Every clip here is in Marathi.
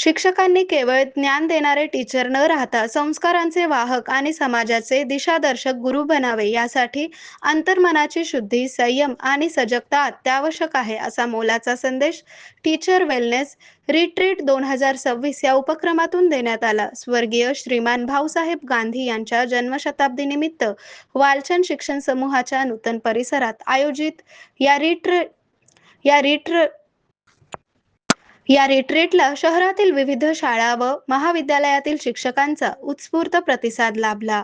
शिक्षकांनी केवळ ज्ञान देणारे टीचर न राहता संस्कारांचे वाहक आणि समाजाचे दिशादर्शक गुरु बनावे, यासाठी अंतर्मनाची शुद्धी, संयम आणि सजगता अत्यावश्यक आहे, असा मोलाचा संदेश टीचर वेलनेस रिट्रीट 2026 या उपक्रमातून देण्यात आला. स्वर्गीय श्रीमान भाऊसाहेब गांधी यांच्या जन्मशताब्दीनिमित्त वालचंद शिक्षण समूहाच्या नूतन परिसरात आयोजित या रिट्रीट या रिट्रीटला शहरातील विविध शाळा व महाविद्यालयातील शिक्षकांचा उत्स्फूर्त प्रतिसाद लाभला.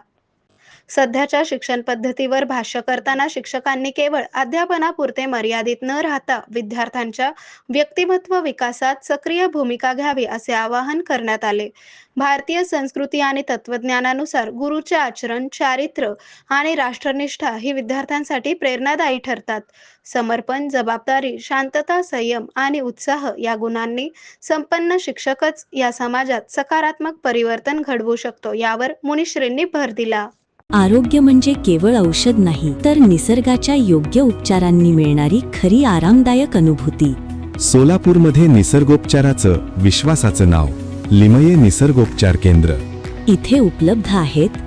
सध्याच्या शिक्षण पद्धतीवर भाष्य करताना शिक्षकांनी केवळ अध्यापनापुरते मर्यादित न राहता विद्यार्थ्यांच्या व्यक्तिमत्व विकासात सक्रिय भूमिका घ्यावी, असे आवाहन करण्यात आले. भारतीय संस्कृती आणि तत्वज्ञानानुसार गुरुचे आचरण, चारित्र्य आणि राष्ट्रनिष्ठा ही विद्यार्थ्यांसाठी प्रेरणादायी ठरतात. समर्पण, जबाबदारी, शांतता, संयम आणि उत्साह या गुणांनी संपन्न शिक्षकच या समाजात सकारात्मक परिवर्तन घडवू शकतो, यावर मुनिश्रींनी भर दिला. आरोग्य म्हणजे केवळ औषध नाही, तर निसर्गाच्या योग्य उपचारांनी मिळणारी खरी आरामदायक अनुभूती. सोलापूरमध्ये निसर्गोपचाराचं विश्वासाचं नाव लिमये निसर्गोपचार केंद्र. इथे उपलब्ध आहेत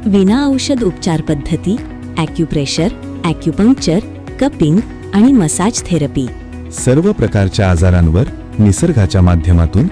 विना औषध उपचार पद्धती, ॲक्युप्रेशर, ॲक्युपंक्चर, कपिंग आणि मसाज थेरपी. सर्व प्रकारच्या आजारांवर निसर्गाच्या माध्यमातून